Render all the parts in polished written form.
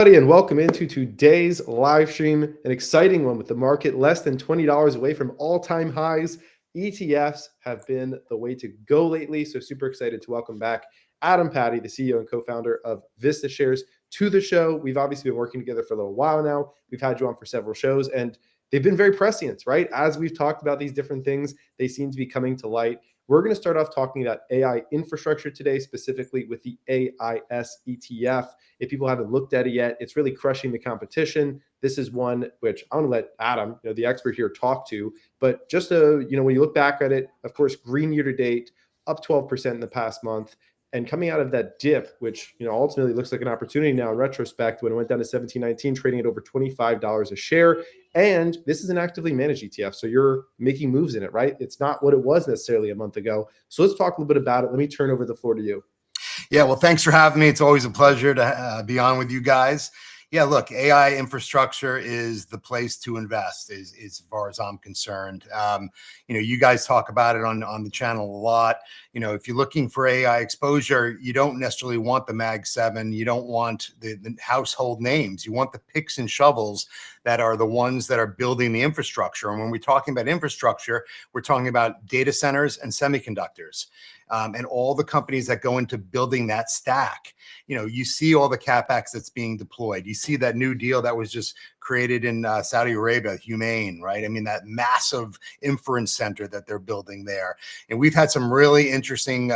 And welcome into today's live stream, an exciting one with the market less than $20 away from all-time highs. ETFs have been the way to go lately, so super excited to welcome back Adam Patty, the CEO and co-founder of Vista Shares, to the show. We've obviously been working together for a little while now. We've had you on for several shows, and they've been very prescient, right? As we've talked about these different things, they seem to be coming to light. We're going to start off talking about AI infrastructure today, specifically with the AIS ETF. If people haven't looked at it yet, it's really crushing the competition. This is one which I'm going to let Adam, the expert here, talk to. But just when you look back at it, of course, green year to date, up 12% in the past month. And coming out of that dip, which ultimately looks like an opportunity now in retrospect, when it went down to 17.19, trading at over $25 a share. And this is an actively managed ETF, so you're making moves in it, right? It's not what it was necessarily a month ago. So let's talk a little bit about it. Let me turn over the floor to you. Yeah, well, thanks for having me. It's always a pleasure to be on with you guys. Yeah, look, AI infrastructure is the place to invest, as far as I'm concerned. You guys talk about it on the channel a lot. If you're looking for AI exposure, you don't necessarily want the Mag 7. You don't want the household names. You want the picks and shovels that are the ones that are building the infrastructure. And when we're talking about infrastructure, we're talking about data centers and semiconductors. And all the companies that go into building that stack. You see all the CapEx that's being deployed. You see that new deal that was just created in Saudi Arabia, Humane, right? I mean, that massive inference center that they're building there. And we've had some really interesting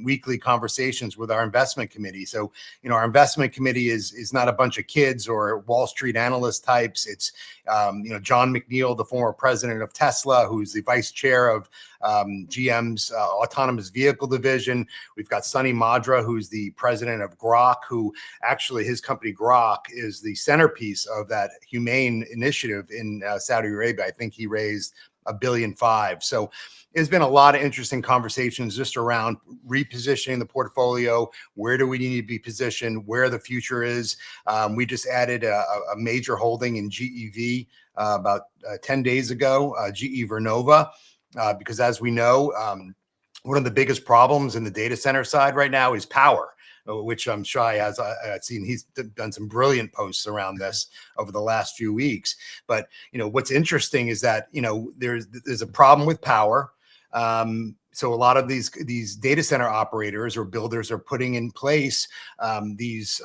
weekly conversations with our investment committee. So, our investment committee is not a bunch of kids or Wall Street analyst types. It's, John McNeil, the former president of Tesla, who's the vice chair of GM's autonomous vehicle division. We've got Sunny Madra, who's the president of Grok, who actually his company Grok is the centerpiece of that Humane initiative in Saudi Arabia. I think he raised $1.5 billion. So there's been a lot of interesting conversations just around repositioning the portfolio. Where do we need to be positioned? Where the future is. We just added a major holding in GEV about 10 days ago, GE Vernova. Because as we know, one of the biggest problems in the data center side right now is power, which I'm sure I've seen. He's done some brilliant posts around this over the last few weeks. But what's interesting is that there's a problem with power. So a lot of these data center operators or builders are putting in place these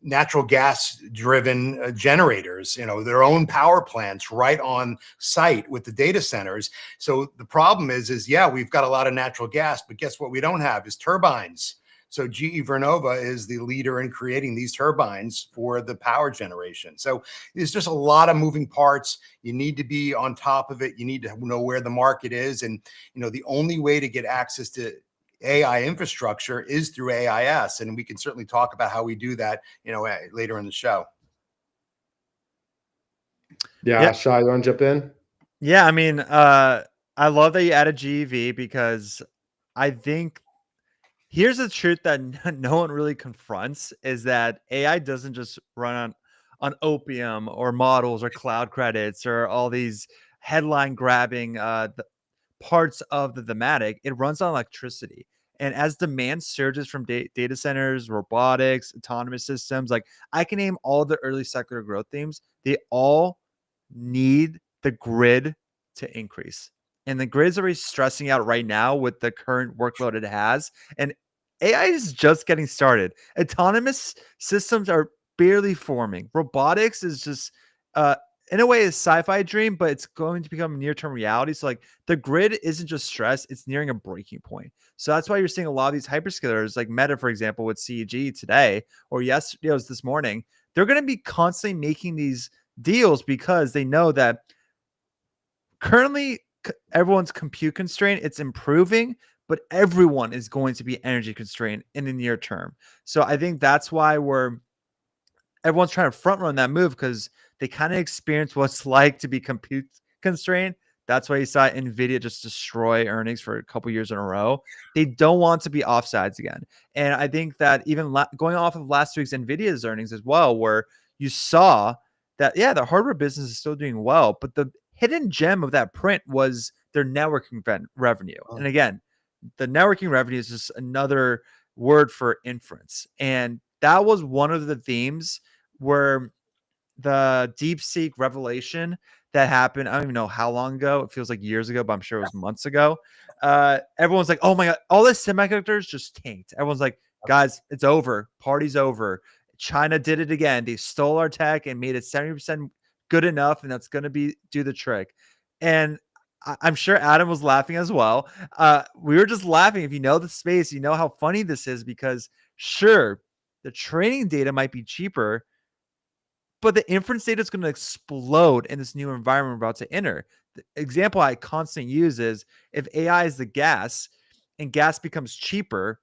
natural gas driven generators, their own power plants right on site with the data centers. So the problem is yeah, we've got a lot of natural gas, but guess what we don't have is turbines. So GE Vernova is the leader in creating these turbines for the power generation. So there's just a lot of moving parts. You need to be on top of it. You need to know where the market is. And, the only way to get access to AI infrastructure is through AIS. And we can certainly talk about how we do that, later in the show. Yeah. Shai, you want to jump in? Yeah. I mean, I love that you added GEV because I think here's the truth that no one really confronts is that AI doesn't just run on opium or models or cloud credits or all these headline grabbing parts of the thematic. It runs on electricity. And as demand surges from data centers, robotics, autonomous systems, like I can name all the early secular growth themes, they all need the grid to increase. And the grid is already stressing out right now with the current workload it has. And AI is just getting started. Autonomous systems are barely forming. Robotics is just, in a way, a sci-fi dream, but it's going to become near-term reality. So, like, the grid isn't just stress; it's nearing a breaking point. So that's why you're seeing a lot of these hyperscalers, like Meta, for example, with CEG today, or yesterday, it was this morning. They're going to be constantly making these deals because they know that currently everyone's compute constraint. It's improving, but everyone is going to be energy constrained in the near term. So I think that's why everyone's trying to front run that move because they kind of experience what it's like to be compute constrained. That's why you saw NVIDIA just destroy earnings for a couple years in a row. They don't want to be offsides again. And I think that even going off of last week's NVIDIA's earnings as well, where you saw that, yeah, the hardware business is still doing well, but the hidden gem of that print was their networking revenue. Oh. And again, the networking revenue is just another word for inference. And that was one of the themes were the DeepSeek revelation that happened. I don't even know how long ago. It feels like years ago, but I'm sure it was months ago. Everyone's like, oh my God, all the semiconductors just tanked. Everyone's like, guys, it's over. Party's over. China did it again. They stole our tech and made it 70% good enough, and that's going to do the trick. And I'm sure Adam was laughing as well. We were just laughing. If you know the space, you know how funny this is, because sure, the training data might be cheaper, but the inference data is going to explode in this new environment we're about to enter. The example I constantly use is, if AI is the gas and gas becomes cheaper,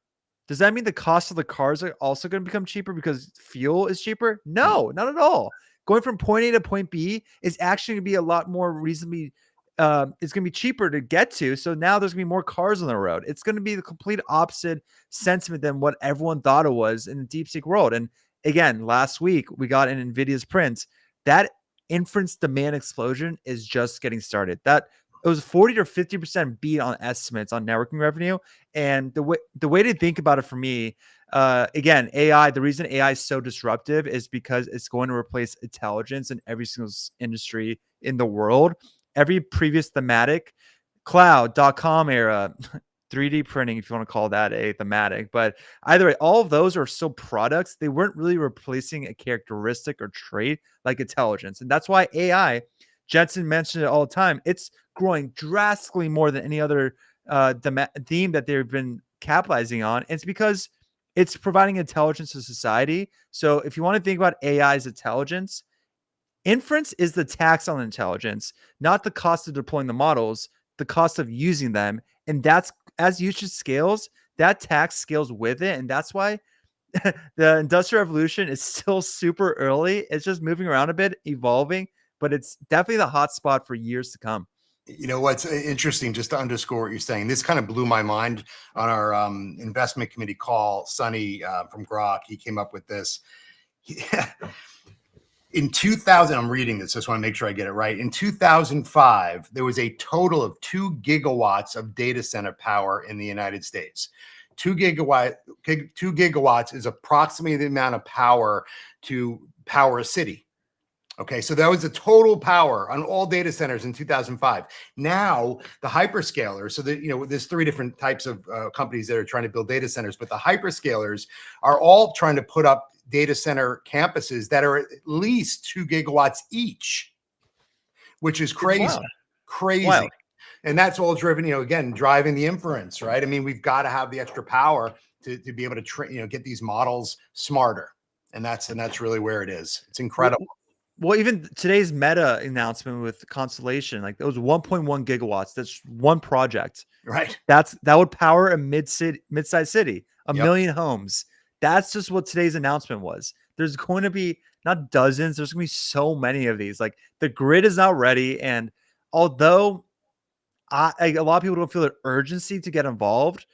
does that mean the cost of the cars are also going to become cheaper because fuel is cheaper? No, not at all. Going from point A to point B is actually going to be a lot more reasonably. It's going to be cheaper to get to. So now there's going to be more cars on the road. It's going to be the complete opposite sentiment than what everyone thought it was in the DeepSeek world. And again, last week we got in NVIDIA's prints that inference demand explosion is just getting started. That it was 40 or 50% beat on estimates on networking revenue. And the way to think about it for me, again, AI, the reason AI is so disruptive is because it's going to replace intelligence in every single industry in the world. Every previous thematic, cloud.com era, 3D printing, if you want to call that a thematic. But either way, all of those are still products. They weren't really replacing a characteristic or trait like intelligence. And that's why AI, Jensen mentioned it all the time, it's growing drastically more than any other theme that they've been capitalizing on. And it's because it's providing intelligence to society. So if you want to think about AI's intelligence, inference is the tax on intelligence, not the cost of deploying the models, the cost of using them. And that's, as usage scales, that tax scales with it. And that's why the Industrial Revolution is still super early. It's just moving around a bit, evolving, but it's definitely the hot spot for years to come. You know what's interesting, just to underscore what you're saying, this kind of blew my mind on our investment committee call. Sonny from Grok, he came up with this. In 2000, I'm reading this, just want to make sure I get it right. In 2005, there was a total of 2 gigawatts of data center power in the United States. 2 gigawatts is approximately the amount of power to power a city. Okay, so that was the total power on all data centers in 2005. Now the hyperscalers, so that, you know, there's 3 different types of companies that are trying to build data centers, but the hyperscalers are all trying to put up data center campuses that are at least 2 gigawatts each, which is crazy, Wow. crazy. Wow. And that's all driven, you know, again, driving the inference, right? I mean, we've got to have the extra power to be able to train, you know, get these models smarter. And that's really where it is. It's incredible. Well, even today's Meta announcement with Constellation, like, that was 1.1 gigawatts. That's one project. Right. That would power a mid-sized city, a Yep. million homes. That's just what today's announcement was. There's going to be not dozens, there's going to be so many of these. Like, the grid is not ready. And although a lot of people don't feel the urgency to get involved,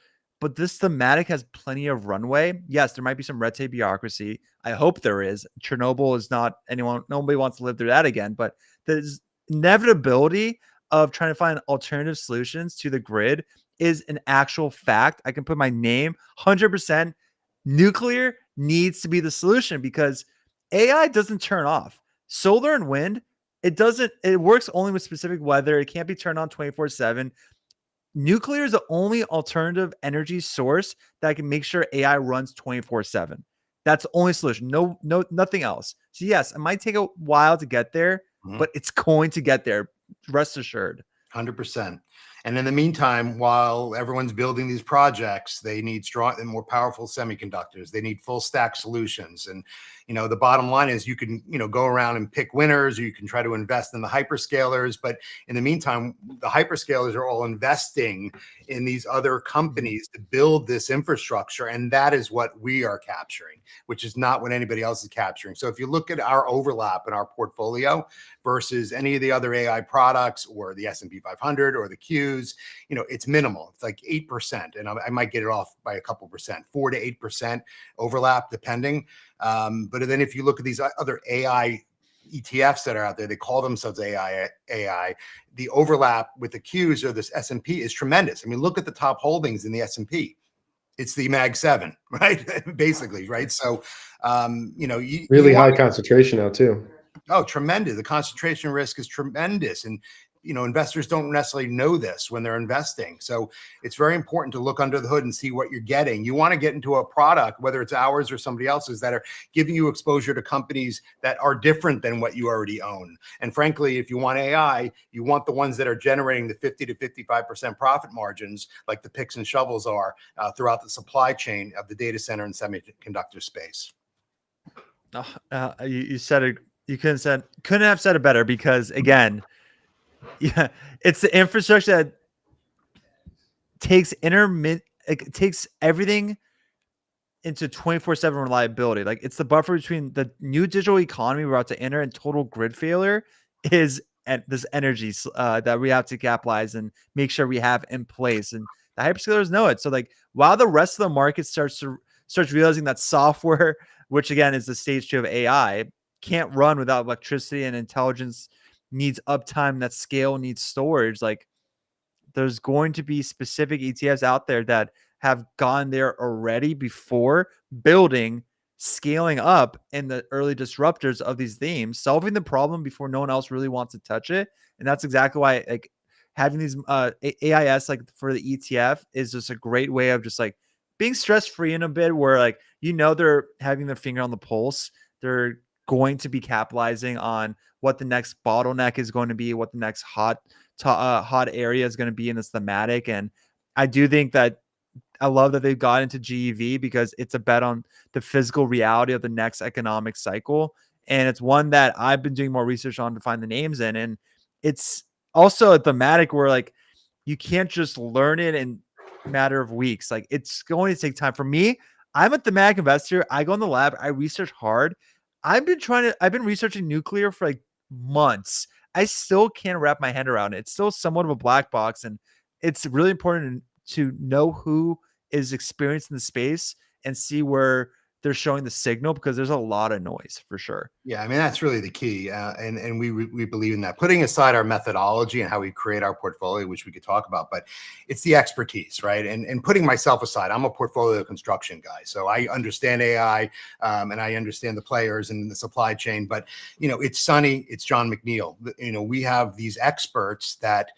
but this thematic has plenty of runway. Yes, there might be some red tape bureaucracy. I hope there is. Chernobyl is not nobody wants to live through that again, but there's inevitability of trying to find alternative solutions to the grid is an actual fact. I can put my name 100%. Nuclear needs to be the solution because AI doesn't turn off. Solar and wind, it works only with specific weather. It can't be turned on 24/7. Nuclear is the only alternative energy source that can make sure AI runs 24/7. That's the only solution. No, nothing else. So yes, it might take a while to get there, but it's going to get there. Rest assured. 100%. And in the meantime, while everyone's building these projects, they need strong and more powerful semiconductors. They need full stack solutions. And, you know, the bottom line is you can, you know, go around and pick winners, or you can try to invest in the hyperscalers. But in the meantime, the hyperscalers are all investing in these other companies to build this infrastructure. And that is what we are capturing, which is not what anybody else is capturing. So if you look at our overlap in our portfolio versus any of the other AI products or the S&P 500 or the Qs, you know, it's minimal. It's like 8%, and I might get it off by a couple percent, 4 to 8% overlap, depending. But then if you look at these other AI ETFs that are out there, they call themselves AI. The overlap with the Qs or this S&P is tremendous. I mean, look at the top holdings in the S&P. It's the Mag 7, right? Basically, right? So Really high concentration now too. Oh, tremendous. The concentration risk is tremendous. And, investors don't necessarily know this when they're investing. So it's very important to look under the hood and see what you're getting. You want to get into a product, whether it's ours or somebody else's, that are giving you exposure to companies that are different than what you already own. And frankly, if you want AI, you want the ones that are generating the 50 to 55% profit margins, like the picks and shovels are throughout the supply chain of the data center and semiconductor space. You said it. You couldn't have said it better, because again, yeah, it's the infrastructure that takes it takes everything into 24/7 reliability. Like, it's the buffer between the new digital economy we're about to enter and total grid failure is this energy that we have to capitalize and make sure we have in place. And the hyperscalers know it. So like, while the rest of the market starts realizing that software, which again is the stage 2 of AI, can't run without electricity, and intelligence needs uptime, that scale needs storage, like, there's going to be specific ETFs out there that have gone there already before building, scaling up in the early disruptors of these themes, solving the problem before no one else really wants to touch it. And that's exactly why, like, having these AIS like for the ETF is just a great way of just like being stress free in a bit, where like, they're having their finger on the pulse. They're going to be capitalizing on what the next bottleneck is going to be, what the next hot area is going to be in this thematic. And I do think that I love that they've got into GEV, because it's a bet on the physical reality of the next economic cycle. And it's one that I've been doing more research on to find the names in. And it's also a thematic where like, you can't just learn it in a matter of weeks. Like, it's going to take time. For me, I'm a thematic investor. I go in the lab, I research hard. I've been researching nuclear for like months. I still can't wrap my head around it. It's still somewhat of a black box. And it's really important to know who is experienced in the space and see where they're showing the signal, because there's a lot of noise for sure. Yeah, I mean, that's really the key. And we believe in that. Putting aside our methodology and how we create our portfolio, which we could talk about, but it's the expertise, right? And putting myself aside, I'm a portfolio construction guy. So I understand AI and I understand the players and the supply chain. But, it's Sonny, it's John McNeil. We have these experts that,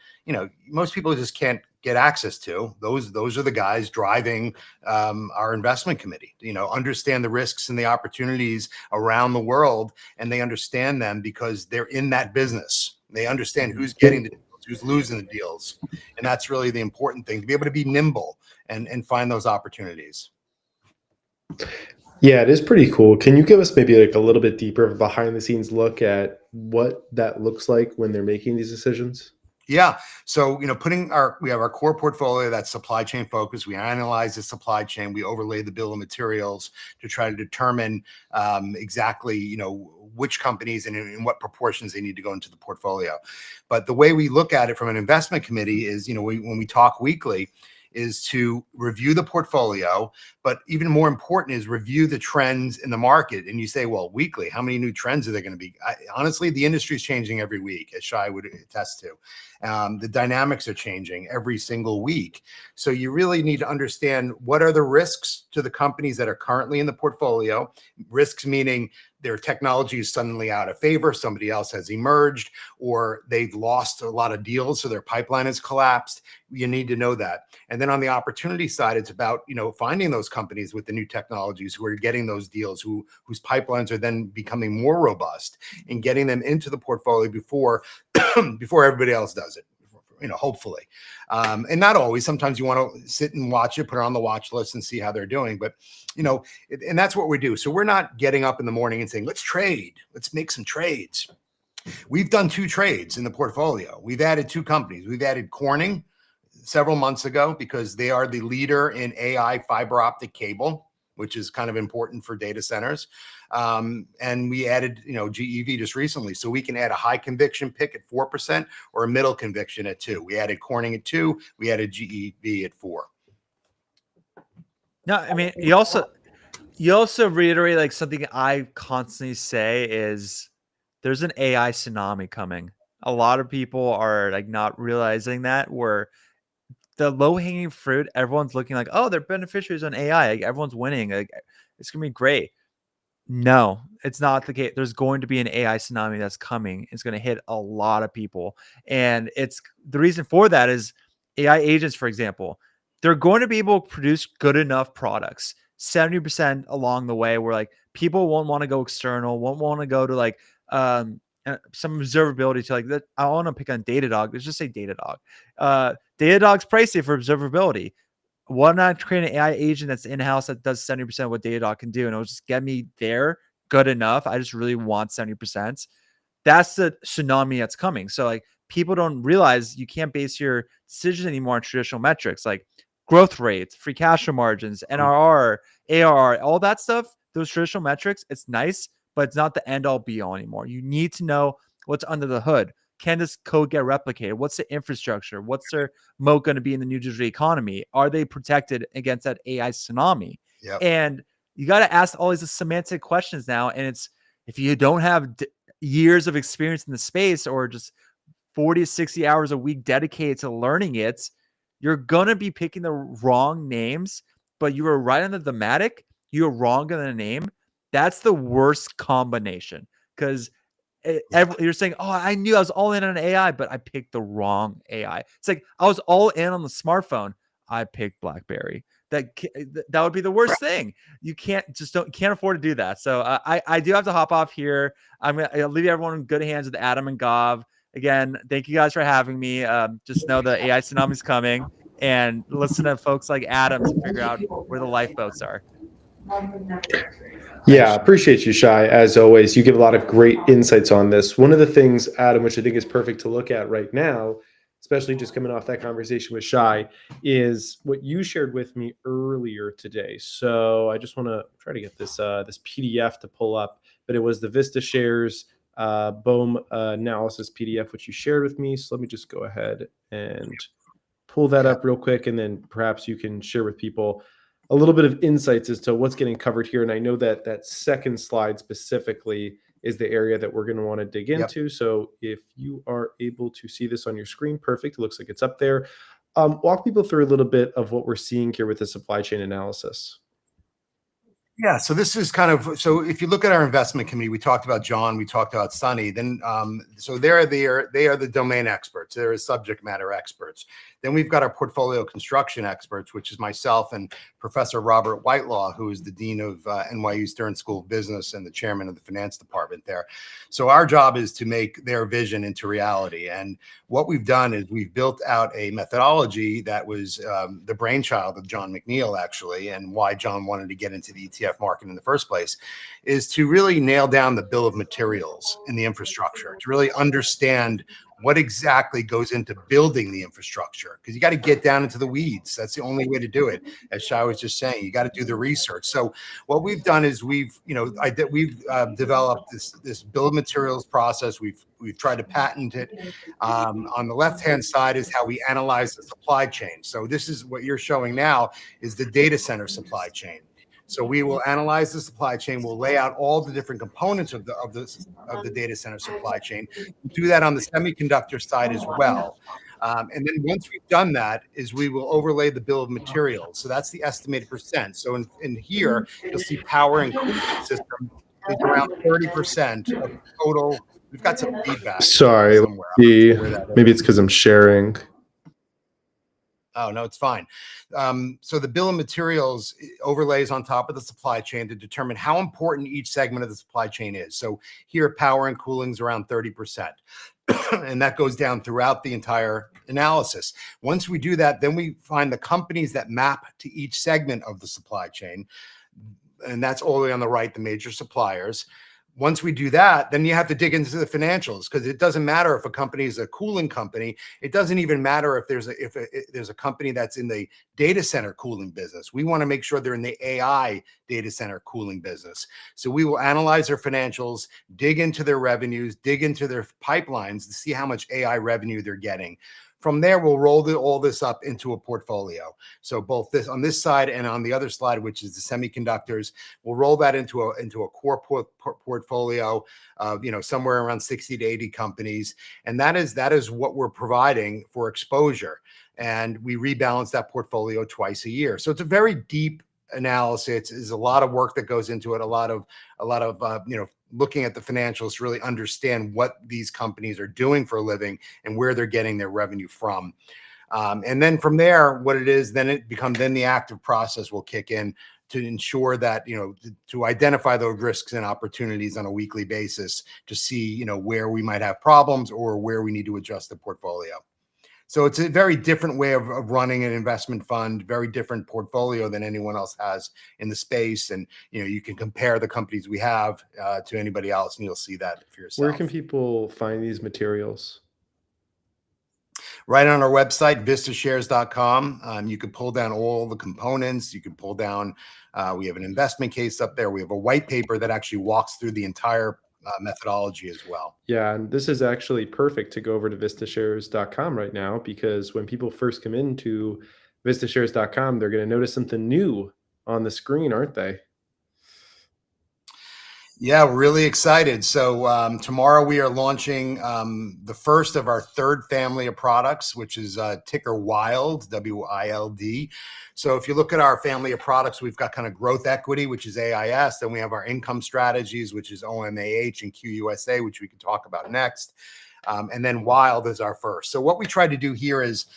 most people just can't get access to. Those are the guys driving our investment committee, understand the risks and the opportunities around the world. And they understand them because they're in that business. They understand who's getting the deals, who's losing the deals. And that's really the important thing, to be able to be nimble and find those opportunities. Yeah, it is pretty cool. Can you give us maybe like a little bit deeper of a behind the scenes look at what that looks like when they're making these decisions? Yeah. So, we have our core portfolio that's supply chain focused. We analyze the supply chain. We overlay the bill of materials to try to determine exactly, which companies and in what proportions they need to go into the portfolio. But the way we look at it from an investment committee is, when we talk weekly, is to review the portfolio, but even more important is review the trends in the market. And you say, well, weekly, how many new trends are there going to be? Honestly, the industry is changing every week, as Shai would attest to. The dynamics are changing every single week. So you really need to understand what are the risks to the companies that are currently in the portfolio. Risks meaning their technology is suddenly out of favor, somebody else has emerged, or they've lost a lot of deals, so their pipeline has collapsed. You need to know that. And then on the opportunity side, it's about, finding those companies with the new technologies who are getting those deals, whose pipelines are then becoming more robust, and getting them into the portfolio before everybody else does it. Hopefully. And not always. Sometimes you want to sit and watch it, put it on the watch list and see how they're doing. But, and that's what we do. So we're not getting up in the morning and saying, let's trade, let's make some trades. We've done 2 trades in the portfolio. We've added 2 companies. We've added Corning several months ago because they are the leader in AI fiber optic cable, which is kind of important for data centers. And we added, GEV just recently. So we can add a high conviction pick at 4% or a middle conviction at 2%. We added Corning at 2%. We added GEV at 4%. No, I mean, you also reiterate like something I constantly say is there's an AI tsunami coming. A lot of people are like not realizing that, where the low hanging fruit, everyone's looking like, oh, they're beneficiaries on AI. Like, everyone's winning. Like, it's gonna be great. No, it's not the case. There's going to be an AI tsunami that's coming. It's going to hit a lot of people. And it's the reason for that is AI agents, for example, they're going to be able to produce good enough products 70% along the way where like people won't want to go external, won't want to go to like some observability to like that. I want to pick on Datadog. Let's just say Datadog. Datadog's pricey for observability. Why not create an AI agent that's in-house that does 70% of what Datadog can do? And it'll just get me there good enough. I just really want 70%. That's the tsunami that's coming. So like people don't realize you can't base your decisions anymore on traditional metrics like growth rates, free cash flow margins, NRR, ARR, all that stuff. Those traditional metrics, it's nice, but it's not the end all be all anymore. You need to know what's under the hood. Can this code get replicated? What's the infrastructure? What's their moat going to be in the new digital economy? Are they protected against that AI tsunami? Yep. And you got to ask all these semantic questions now. And it's if you don't have years of experience in the space or just 40 to 60 hours a week dedicated to learning it, you're going to be picking the wrong names, but you were right on the thematic. You were wrong on the name. That's the worst combination because you're saying, oh, I knew I was all in on AI, but I picked the wrong AI. It's like I was all in on the smartphone. I picked BlackBerry. That would be the worst thing. You can't afford to do that. So I do have to hop off here. I'll leave everyone in good hands with Adam and Gav. Again, thank you guys for having me. Just know the AI tsunami is coming, and listen to folks like Adam to figure out where the lifeboats are. Yeah, appreciate you, Shai. As always, you give a lot of great insights on this. One of the things, Adam, which I think is perfect to look at right now, especially just coming off that conversation with Shai, is what you shared with me earlier today. So I just want to try to get this this PDF to pull up, but it was the Vista Shares BOEM analysis PDF, which you shared with me. So let me just go ahead and pull that up real quick, and then perhaps you can share with people a little bit of insights as to what's getting covered here. And I know that that second slide specifically is the area that we're going to want to dig into. Yep. So if you are able to see this on your screen, perfect. It looks like it's up there. Walk people through a little bit of what we're seeing here with the supply chain analysis. Yeah, so this is kind of, so if you look at our investment committee, we talked about John, we talked about Sunny, then so they are the domain experts, they're subject matter experts. Then we've got our portfolio construction experts, which is myself and Professor Robert Whitelaw, who is the dean of NYU Stern School of Business and the chairman of the finance department there. So our job is to make their vision into reality. And what we've done is we've built out a methodology that was the brainchild of John McNeil, actually, and why John wanted to get into the ETF market in the first place, is to really nail down the bill of materials in the infrastructure, to really understand what exactly goes into building the infrastructure, because you got to get down into the weeds. That's the only way to do it. As Shai was just saying, you got to do the research. So what we've done is we've developed this bill of materials process. We've tried to patent it. On the left-hand side is how we analyze the supply chain. So this is what you're showing now is the data center supply chain. So we will analyze the supply chain. We'll lay out all the different components of the data center supply chain. We'll do that on the semiconductor side as well. And then once we've done that, is we will overlay the bill of materials. So that's the estimated percent. So in here, you'll see power and cooling system is around 30% of total. We've got some feedback. Sorry, maybe it's because I'm sharing. Oh, no, it's fine. So the bill of materials overlays on top of the supply chain to determine how important each segment of the supply chain is. So here, power and cooling is around 30%. And that goes down throughout the entire analysis. Once we do that, then we find the companies that map to each segment of the supply chain. And that's all the way on the right, the major suppliers. Once we do that, then you have to dig into the financials, because it doesn't matter if a company is a cooling company. It doesn't even matter if there's a company that's in the data center cooling business. We want to make sure they're in the AI data center cooling business. So we will analyze their financials, dig into their revenues, dig into their pipelines to see how much AI revenue they're getting. From there, we'll roll all this up into a portfolio. So both this on this side and on the other slide, which is the semiconductors, we'll roll that into a core portfolio of somewhere around 60 to 80 companies, and that is what we're providing for exposure. And we rebalance that portfolio twice a year. So it's a very deep analysis. It's a lot of work that goes into it. A lot of looking at the financials to really understand what these companies are doing for a living and where they're getting their revenue from. And then from there, what it is, then the active process will kick in to ensure that, to identify those risks and opportunities on a weekly basis to see, where we might have problems or where we need to adjust the portfolio. So it's a very different way of running an investment fund, very different portfolio than anyone else has in the space. And, you can compare the companies we have to anybody else, and you'll see that for yourself. Where can people find these materials? Right on our website, vistashares.com. You can pull down all the components. You can pull down, we have an investment case up there. We have a white paper that actually walks through the entire methodology as well. Yeah, and this is actually perfect to go over to vistashares.com right now, because when people first come into vistashares.com, they're going to notice something new on the screen, aren't they? Yeah, we're really excited. So tomorrow we are launching the first of our third family of products, which is ticker WILD, W-I-L-D. So if you look at our family of products, we've got kind of growth equity, which is AIS. Then we have our income strategies, which is OMAH and QUSA, which we can talk about next. And then WILD is our first. So what we try to do here is,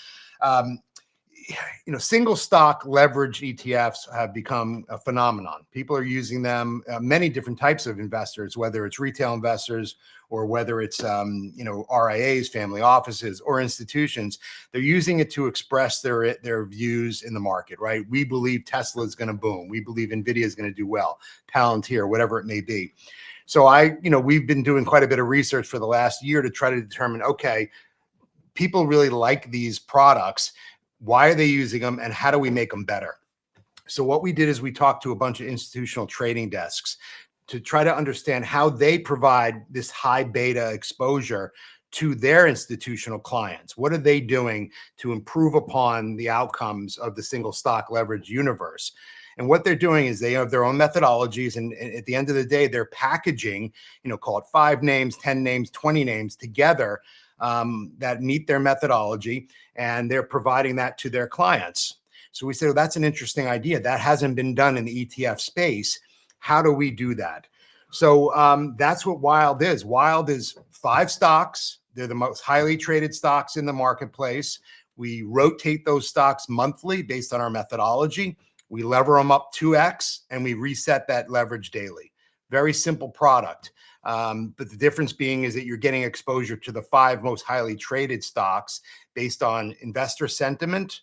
single stock leverage ETFs have become a phenomenon. People are using them, many different types of investors, whether it's retail investors or whether it's, RIAs, family offices, or institutions. They're using it to express their views in the market, right? We believe Tesla is going to boom. We believe NVIDIA is going to do well, Palantir, whatever it may be. So we've been doing quite a bit of research for the last year to try to determine, okay, people really like these products. Why are they using them, and how do we make them better? So what we did is we talked to a bunch of institutional trading desks to try to understand how they provide this high beta exposure to their institutional clients. What are they doing to improve upon the outcomes of the single stock leverage universe? And what they're doing is they have their own methodologies, and at the end of the day, they're packaging, call it 5 names, 10 names, 20 names together that meet their methodology, and they're providing that to their clients. So we said, well, that's an interesting idea. That hasn't been done in the ETF space. How do we do that? So that's what WILD is. WILD is 5 stocks. They're the most highly traded stocks in the marketplace. We rotate those stocks monthly based on our methodology. We lever them up 2x, and we reset that leverage daily. Very simple product. But the difference being is that you're getting exposure to the 5 most highly traded stocks based on investor sentiment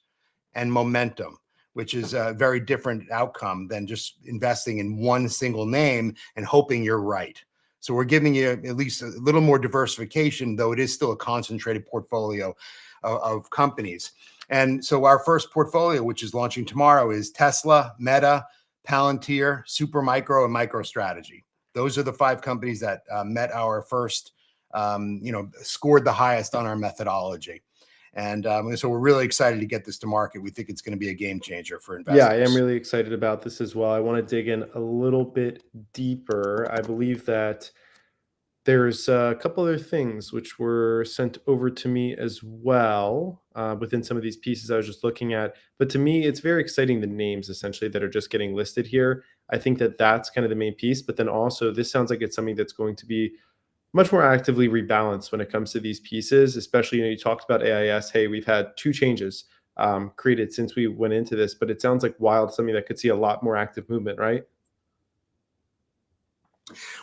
and momentum, which is a very different outcome than just investing in one single name and hoping you're right. So we're giving you at least a little more diversification, though it is still a concentrated portfolio of companies. And so our first portfolio, which is launching tomorrow, is Tesla, Meta, Palantir, Supermicro, and MicroStrategy. Those are the 5 companies that met our first, scored the highest on our methodology. And so we're really excited to get this to market. We think it's going to be a game changer for investors. Yeah, I am really excited about this as well. I want to dig in a little bit deeper. I believe that there's a couple other things which were sent over to me as well within some of these pieces I was just looking at. But to me, it's very exciting, the names essentially that are just getting listed here. I think that that's kind of the main piece. But then also, this sounds like it's something that's going to be much more actively rebalanced when it comes to these pieces, especially, you talked about AIS. Hey, we've had 2 changes created since we went into this, but it sounds like WILD, something that could see a lot more active movement, right?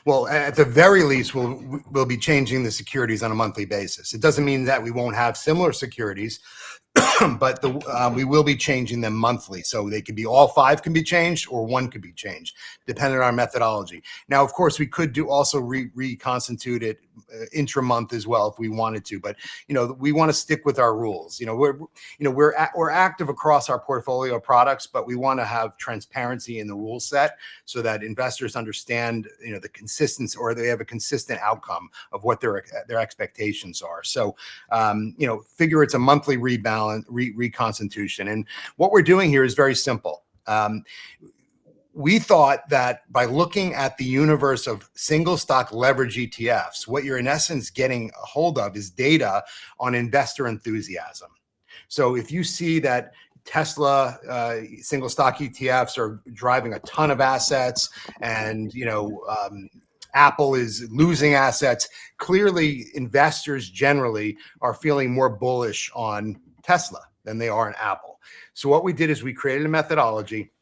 Well, at the very least, we'll be changing the securities on a monthly basis. It doesn't mean that we won't have similar securities, but we will be changing them monthly. So they could be all 5 can be changed, or 1 could be changed, depending on our methodology. Now, of course, we could also reconstitute it intra-month as well if we wanted to. But we want to stick with our rules. We're active across our portfolio of products, but we want to have transparency in the rule set so that investors understand the consistency, or they have a consistent outcome of what their expectations are. So figure it's a monthly reconstitution. And what we're doing here is very simple. We thought that by looking at the universe of single stock leverage ETFs, what you're in essence getting a hold of is data on investor enthusiasm. So if you see that Tesla single stock ETFs are driving a ton of assets, and Apple is losing assets. Clearly, investors generally are feeling more bullish on Tesla than they are on Apple. So what we did is we created a methodology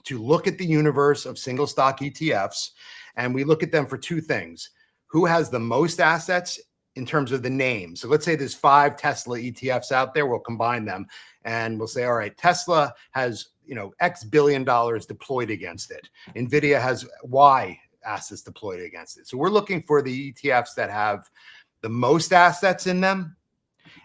to look at the universe of single stock ETFs, and we look at them for two things: who has the most assets in terms of the name. So let's say there's 5 Tesla ETFs out there. We'll combine them and we'll say, all right, Tesla has, X billion dollars deployed against it. NVIDIA has Y assets deployed against it. So we're looking for the ETFs that have the most assets in them.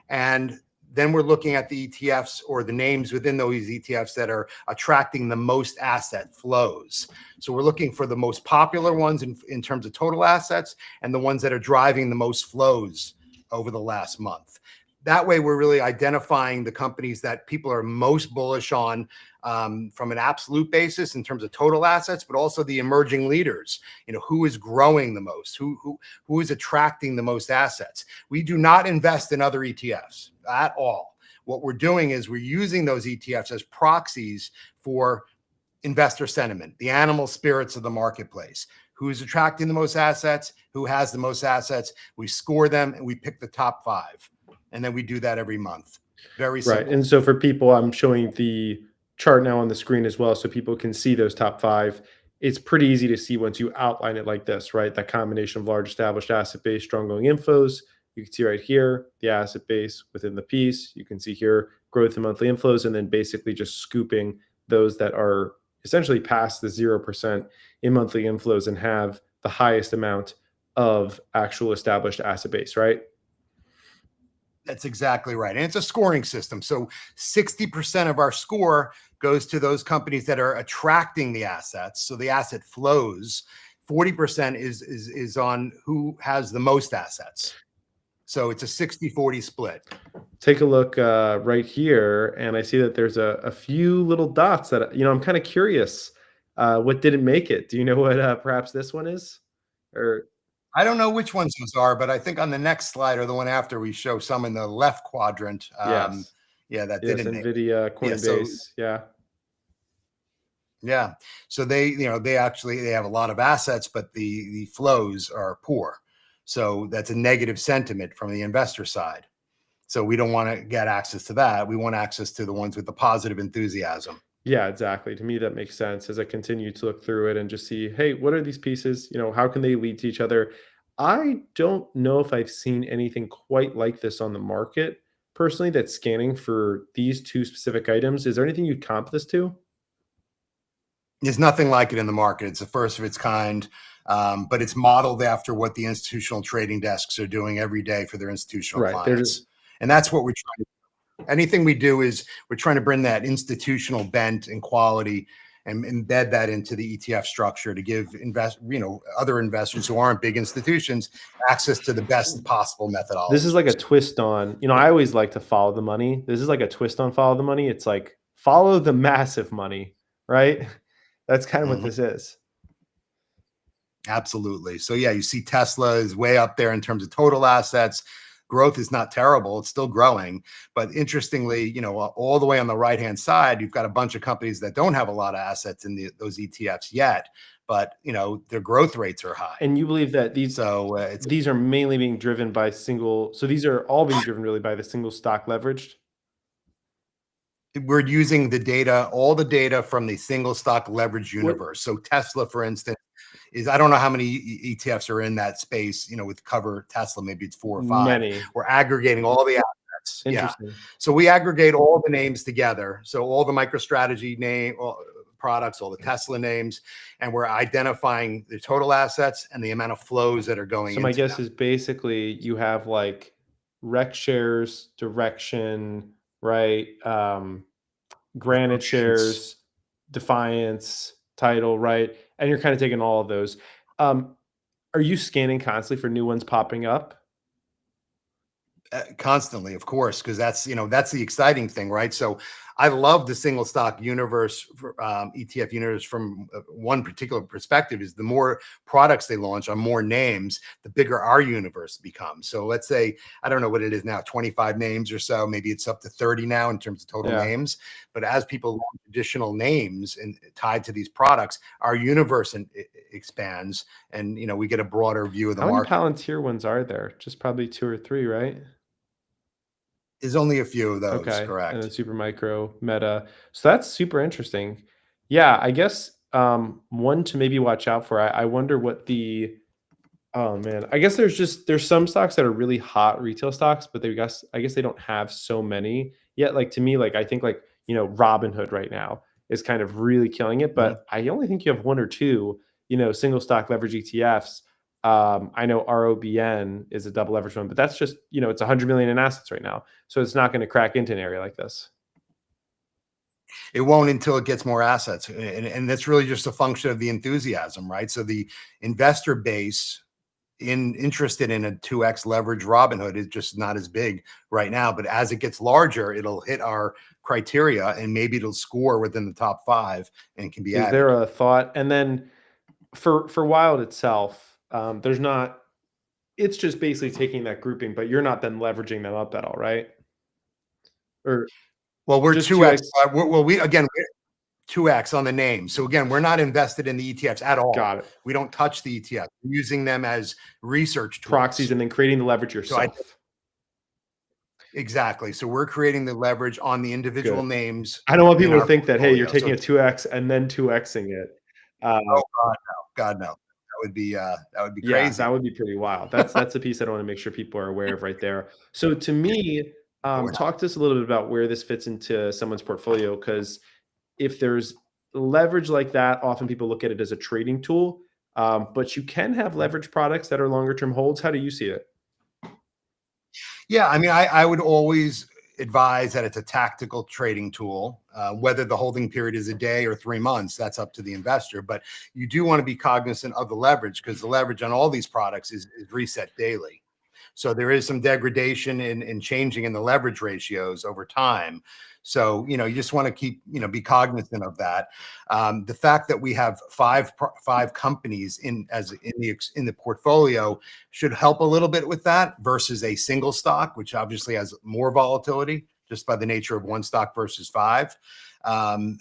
And then we're looking at the ETFs or the names within those ETFs that are attracting the most asset flows. So we're looking for the most popular ones in terms of total assets and the ones that are driving the most flows over the last month. That way, we're really identifying the companies that people are most bullish on from an absolute basis in terms of total assets, but also the emerging leaders. Who is growing the most? Who is attracting the most assets? We do not invest in other ETFs at all. What we're doing is we're using those ETFs as proxies for investor sentiment, the animal spirits of the marketplace. Who's attracting the most assets? Who has the most assets? We score them and we pick the top 5. And then we do that every month. Very simple. Right. And so for people, I'm showing the chart now on the screen as well, so people can see those top 5. It's pretty easy to see once you outline it like this, right? That combination of large established asset base, strong going inflows. You can see right here, the asset base within the piece. You can see here, growth in monthly inflows, and then basically just scooping those that are essentially past the 0% in monthly inflows and have the highest amount of actual established asset base, right? That's exactly right. And it's a scoring system. So 60% of our score goes to those companies that are attracting the assets. So the asset flows. 40% is on who has the most assets. So it's a 60-40 split. Take a look right here, and I see that there's a few little dots that, I'm kind of curious. What didn't make it? Do you know what perhaps this one is? Or I don't know which ones those are, but I think on the next slide or the one after, we show some in the left quadrant. yes. That Yes, didn't make NVIDIA, Yeah, Coinbase. Yeah. Yeah. So they have a lot of assets, but the flows are poor. So that's a negative sentiment from the investor side. So we don't want to get access to that. We want access to the ones with the positive enthusiasm. Yeah, exactly. To me, that makes sense as I continue to look through it and just see, hey, what are these pieces? How can they lead to each other? I don't know if I've seen anything quite like this on the market personally that's scanning for these 2 specific items. Is there anything you'd comp this to? There's nothing like it in the market. It's the first of its kind, but it's modeled after what the institutional trading desks are doing every day for their institutional Right. clients. And that's what we're trying to do. Anything we do is we're trying to bring that institutional bent and quality and embed that into the ETF structure to give other investors who aren't big institutions access to the best possible methodology. This is like a twist on, I always like to follow the money. This is like a twist on follow the money. It's like follow the massive money, right? That's kind of what this is. Absolutely. So yeah, you see Tesla is way up there in terms of total assets. Growth is not terrible. It's still growing. But interestingly, all the way on the right-hand side, you've got a bunch of companies that don't have a lot of assets in those ETFs yet, but their growth rates are high. And you believe that these are mainly being driven by so these are all being driven really by the single stock leveraged? We're using the data, all the data from the single stock leverage universe. So Tesla, for instance, I don't know how many ETFs are in that space, with cover Tesla, maybe it's 4 or 5. Many. We're aggregating all the assets. Interesting. Yeah. So we aggregate all the names together. So all the MicroStrategy products, all the Tesla names, and we're identifying the total assets and the amount of flows that are going So my guess is basically you have like rec shares, direction, right? Granite shares, Defiance, title, right? And you're kind of taking all of those. Are you scanning constantly for new ones popping up? Constantly, of course, because that's the exciting thing, right? So I love the single stock universe, ETF universe from one particular perspective is the more products they launch on more names, the bigger our universe becomes. So let's say, I don't know what it is now, 25 names or so, maybe it's up to 30 now in terms of total Yeah. names. But as people launch additional names and tied to these products, our universe expands and, we get a broader view of the How many market. Palantir ones are there? Just probably 2 or 3, right? There's only a few of those, Okay, and then correct? Supermicro, Meta. So that's super interesting. Yeah, I guess, one to maybe watch out for. I wonder what the oh, man. I guess there's some stocks that are really hot retail stocks, but I guess they don't have so many yet. Like, to me, like, I think, like, Robinhood right now is kind of really killing it, Mhm. but I only think you have 1 or 2, single stock leverage ETFs. I know ROBN is a double leverage one, but that's just, it's 100 million in assets right now. So it's not gonna crack into an area like this. It won't until it gets more assets. And that's really just a function of the enthusiasm, right? So the investor base interested in a 2x leverage Robinhood is just not as big right now. But as it gets larger, it'll hit our criteria and maybe it'll score within the top 5 and can be Is there added. a thought? And then for Wild itself, there's not it's just basically taking that grouping, but you're not then leveraging them up at all, right? Or Well, we're just 2x. 2x. Well, we're 2x on the name. So again, we're not invested in the ETFs at all. Got it. We don't touch the ETFs. We're using them as research Proxies tools. and then creating the leverage So I yourself. exactly. So we're creating the leverage on the individual Good. names I don't want in people to our think that, hey, you're portfolio. So taking a 2x and then 2xing it. oh God, no, God, no. That would be Yeah, that crazy. would be pretty wild. That's a piece I don't wanna make sure people are aware of right there. So to me, It would talk to us a little bit about where this fits into someone's portfolio, because if there's leverage like that, often people look at it as a trading tool, but you can have leverage products that are longer term holds. How do you see it? Yeah, I mean, I would always advise that it's a tactical trading tool. Whether the holding period is a day or 3 months, that's up to the investor. But you do want to be cognizant of the leverage because the leverage on all these products is reset daily. So there is some degradation in changing in the leverage ratios over time. So, you just want to keep, be cognizant of that. The fact that we have five companies in the portfolio should help a little bit with that versus a single stock, which obviously has more volatility just by the nature of one stock versus 5.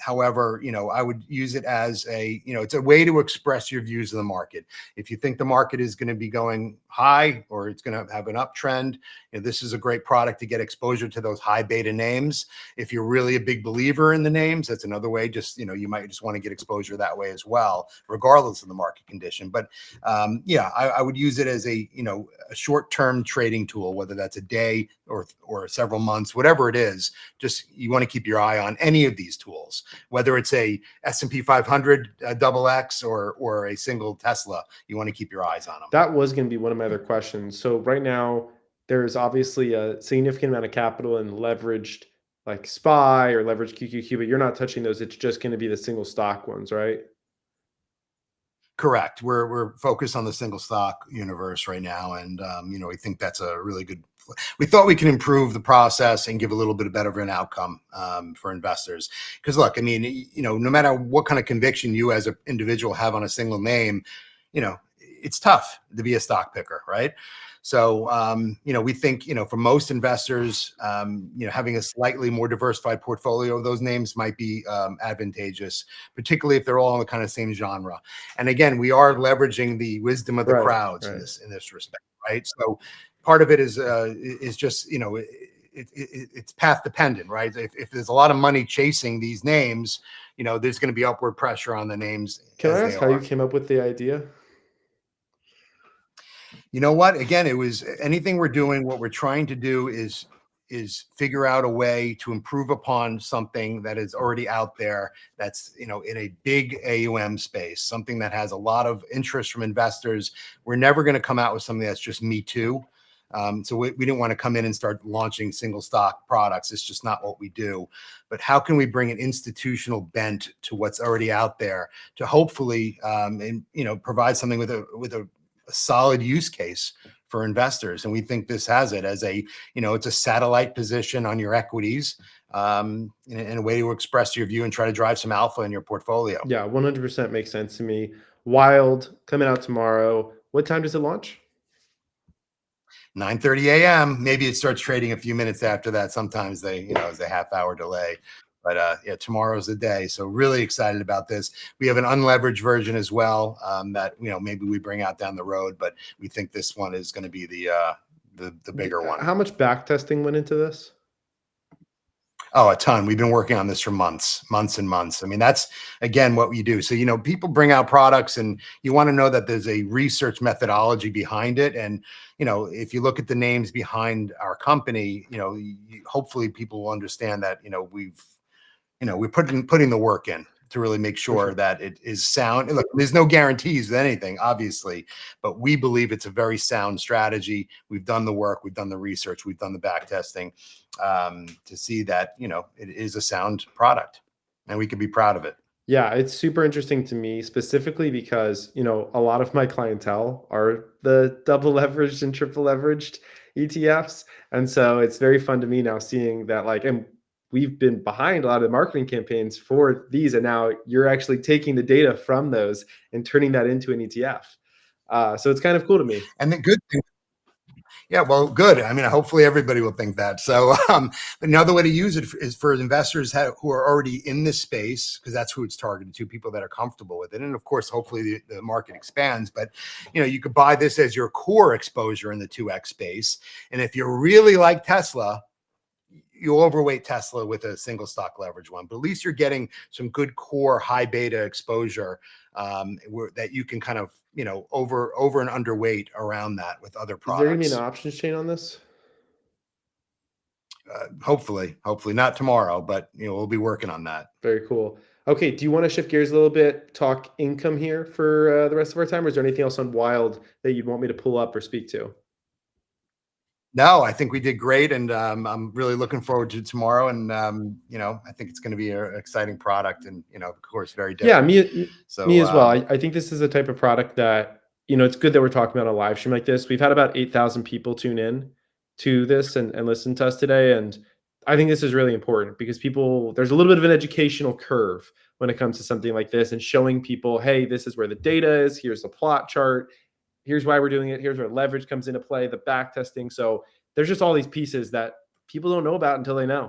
However, I would use it as it's a way to express your views of the market. If you think the market is going to be going high or it's going to have an uptrend, this is a great product to get exposure to those high beta names. If you're really a big believer in the names, that's another way. Just, you might just want to get exposure that way as well, regardless of the market condition. But yeah, I would use it as a short-term trading tool, whether that's a day or several months, whatever it is. Just you want to keep your eye on any of these tools, whether it's a S&P 500 double X or a single Tesla. You want to keep your eyes on them. That was going to be one of my other questions. So right now, there's obviously a significant amount of capital in leveraged like SPY or leveraged QQQ, but you're not touching those. It's just going to be the single stock ones, right? Correct. We're focused on the single stock universe right now, and we think that's a really good. We thought we can improve the process and give a little bit better of an outcome for investors. Because look, I mean, no matter what kind of conviction you as an individual have on a single name, it's tough to be a stock picker, right? So, we think, for most investors, having a slightly more diversified portfolio of those names might be advantageous, particularly if they're all in the kind of same genre. And again, we are leveraging the wisdom of the Right, crowds right. in this respect, right? So, part of it is just it's path dependent, right? If there's a lot of money chasing these names, there's going to be upward pressure on the names Can I as they ask how you are. came up with the idea? You know what? Again, it was anything we're doing. What we're trying to do is figure out a way to improve upon something that is already out there. That's in a big AUM space, something that has a lot of interest from investors. We're never going to come out with something that's just me too. So we didn't want to come in and start launching single stock products. It's just not what we do. But how can we bring an institutional bent to what's already out there to hopefully provide something with a solid use case for investors? And we think this has it as it's a satellite position on your equities. in a way to express your view and try to drive some alpha in your portfolio. Yeah, 100% makes sense to me. Wild coming out tomorrow. What time does it launch? 9:30 a.m. Maybe it starts trading a few minutes after that. Sometimes they, it's a half-hour delay. But yeah, tomorrow's the day. So really excited about this. We have an unleveraged version as well that maybe we bring out down the road. But we think this one is going to be the bigger one. How much back testing went into this? Oh, a ton. We've been working on this for months and months. I mean, that's again what we do. So, people bring out products and you want to know that there's a research methodology behind it. And, if you look at the names behind our company, hopefully people will understand that, we're putting the work in to really make sure that it is sound. Look, there's no guarantees with anything, obviously, but we believe it's a very sound strategy. We've done the work, we've done the research, we've done the back testing to see that, it is a sound product and we can be proud of it. Yeah, it's super interesting to me specifically because, a lot of my clientele are the double leveraged and triple leveraged ETFs. And so it's very fun to me now seeing that and we've been behind a lot of the marketing campaigns for these. And now you're actually taking the data from those and turning that into an ETF. So it's kind of cool to me. And the good thing, yeah, well, good. I mean, hopefully everybody will think that. So another way to use it is for investors who are already in this space, because that's who it's targeted to, people that are comfortable with it. And of course, hopefully the market expands. But, you could buy this as your core exposure in the 2X space. And if you really like Tesla, you'll overweight Tesla with a single stock leverage one, but at least you're getting some good core high beta exposure that you can kind of, over and underweight around that with other products. Is there going to be an options chain on this? Hopefully not tomorrow, but we'll be working on that. Very cool. Okay. Do you want to shift gears a little bit, talk income here for the rest of our time? Or is there anything else on Wild that you'd want me to pull up or speak to? No, I think we did great, and I'm really looking forward to tomorrow. And I think it's going to be an exciting product, and of course, very different. Yeah, me as well. I think this is a type of product that it's good that we're talking about a live stream like this. We've had about 8,000 people tune in to this and listen to us today, and I think this is really important because there's a little bit of an educational curve when it comes to something like this, and showing people, hey, this is where the data is. Here's the plot chart. Here's why we're doing it. Here's where leverage comes into play, the back testing. So there's just all these pieces that people don't know about until they know.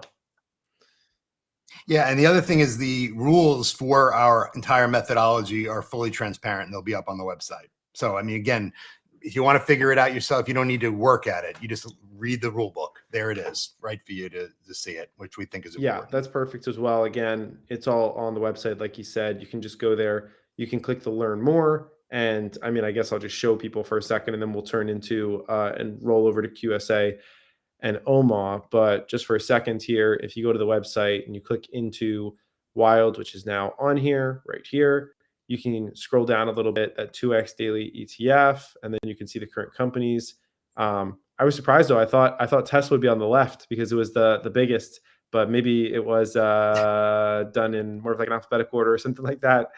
Yeah. And the other thing is the rules for our entire methodology are fully transparent and they'll be up on the website. So, I mean, again, if you want to figure it out yourself, you don't need to work at it. You just read the rule book. There it is, right for you to see it, which we think is important. Yeah, that's perfect as well. Again, it's all on the website. Like you said, you can just go there. You can click the learn more. And I mean, I guess I'll just show people for a second and then we'll turn into and roll over to QSA and OMA. But just for a second here, if you go to the website and you click into Wild, which is now on here, right here, you can scroll down a little bit at 2X daily ETF, and then you can see the current companies. I was surprised though. I thought Tesla would be on the left because it was the biggest, but maybe it was done in more of like an alphabetical order or something like that.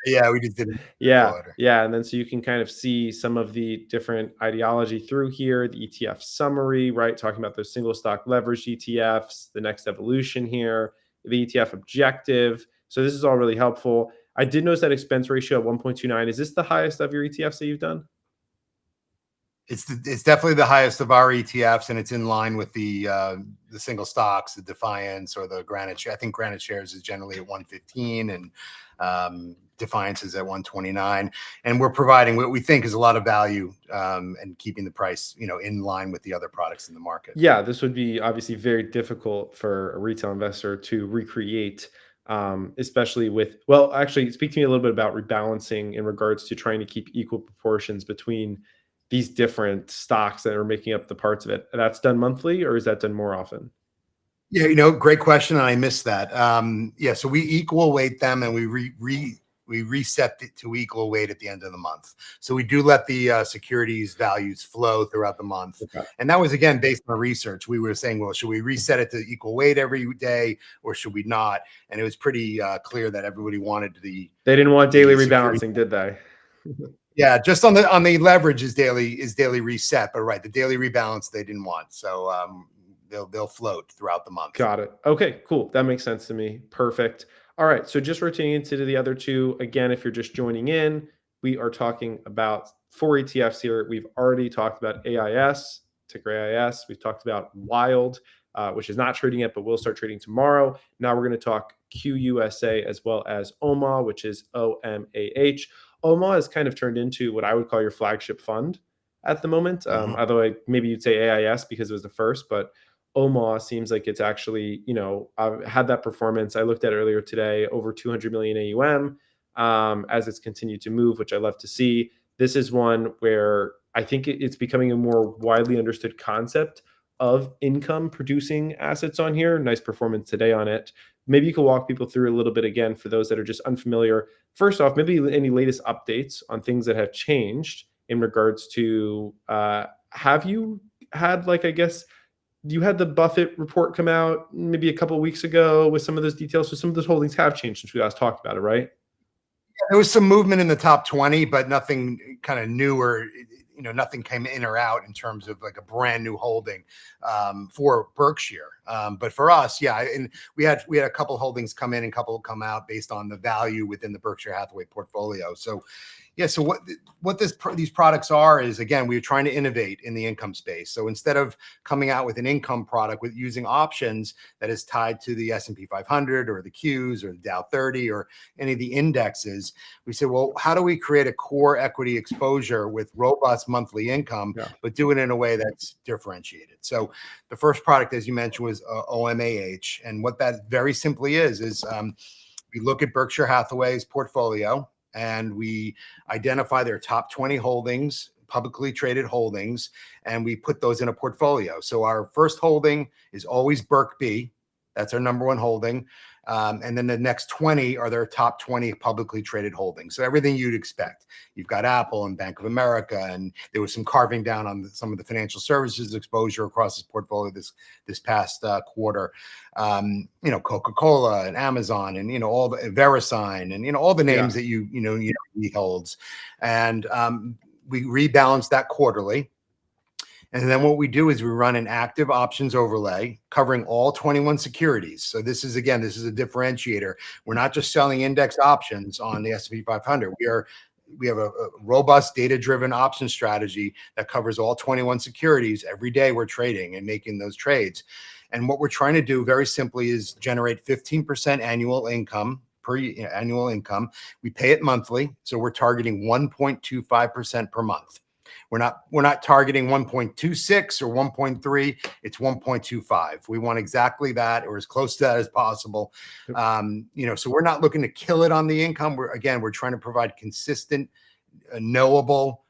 Yeah, we just did. Yeah. And then so you can kind of see some of the different ideology through here, the ETF summary, right? Talking about those single stock leverage ETFs, the next evolution here, the ETF objective. So this is all really helpful. I did notice that expense ratio at 1.29. Is this the highest of your ETFs that you've done? It's definitely the highest of our ETFs, and it's in line with the single stocks, the Defiance or the Granite. I think Granite shares is generally at 115, and Defiance is at 129. And we're providing what we think is a lot of value and keeping the price, in line with the other products in the market. Yeah, this would be obviously very difficult for a retail investor to recreate, especially with. Well, actually, speak to me a little bit about rebalancing in regards to trying to keep equal proportions between these different stocks that are making up the parts of it. That's done monthly, or is that done more often? Yeah, great question. And I missed that. Yeah. So we equal weight them and we reset it to equal weight at the end of the month. So we do let the securities values flow throughout the month. Okay. And that was, again, based on research. We were saying, well, should we reset it to equal weight every day or should we not? And it was pretty clear that everybody wanted they didn't want daily rebalancing, did they? Yeah, just on the leverage is daily reset, but right, the daily rebalance they didn't want. So they'll float throughout the month. Got it. Okay, cool. That makes sense to me. Perfect. All right. So just rotating into the other two. Again, if you're just joining in, we are talking about 4 ETFs here. We've already talked about AIS, ticker AIS. We've talked about Wild, which is not trading yet, but will start trading tomorrow. Now we're going to talk QUSA as well as OMA, which is OMAH. OMA has kind of turned into what I would call your flagship fund at the moment. Although maybe you'd say AIS because it was the first, but OMA seems like it's actually, I've had that performance. I looked at earlier today, over 200 million AUM as it's continued to move, which I love to see. This is one where I think it's becoming a more widely understood concept of income producing assets on here. Nice performance today on it. Maybe you could walk people through a little bit again for those that are just unfamiliar. First off, maybe any latest updates on things that have changed in regards to, have you had, like, I guess, you had the Buffett report come out maybe a couple of weeks ago with some of those details. So some of those holdings have changed since we last talked about it, right? Yeah, there was some movement in the top 20, but nothing kind of new or, nothing came in or out in terms of like a brand new holding for Berkshire. But for us, yeah, and we had a couple of holdings come in and a couple come out based on the value within the Berkshire Hathaway portfolio. So yeah, so what these products are is, again, we're trying to innovate in the income space. So instead of coming out with an income product with using options that is tied to the S&P 500 or the Qs or the Dow 30 or any of the indexes, we say, well, how do we create a core equity exposure with robust monthly income, but do it in a way that's differentiated? So the first product, as you mentioned, was OMAH. And what that very simply is we look at Berkshire Hathaway's portfolio, and we identify their top 20 holdings, publicly traded holdings, and we put those in a portfolio. So our first holding is always BERK-B. That's our number one holding. And then the next 20 are their top 20 publicly traded holdings. So everything you'd expect. You've got Apple and Bank of America, and there was some carving down on some of the financial services exposure across this portfolio this past quarter. Coca-Cola and Amazon and, all the VeriSign and, all the names that he holds. And we rebalance that quarterly. And then what we do is we run an active options overlay covering all 21 securities. So this is a differentiator. We're not just selling index options on the S&P 500. We have a robust data-driven option strategy that covers all 21 securities. Every day we're trading and making those trades. And what we're trying to do very simply is generate 15% annual income. We pay it monthly. So we're targeting 1.25% per month. We're not targeting 1.26 or 1.3. It's 1.25. We want exactly that, or as close to that as possible. So we're not looking to kill it on the income. We're trying to provide consistent, knowable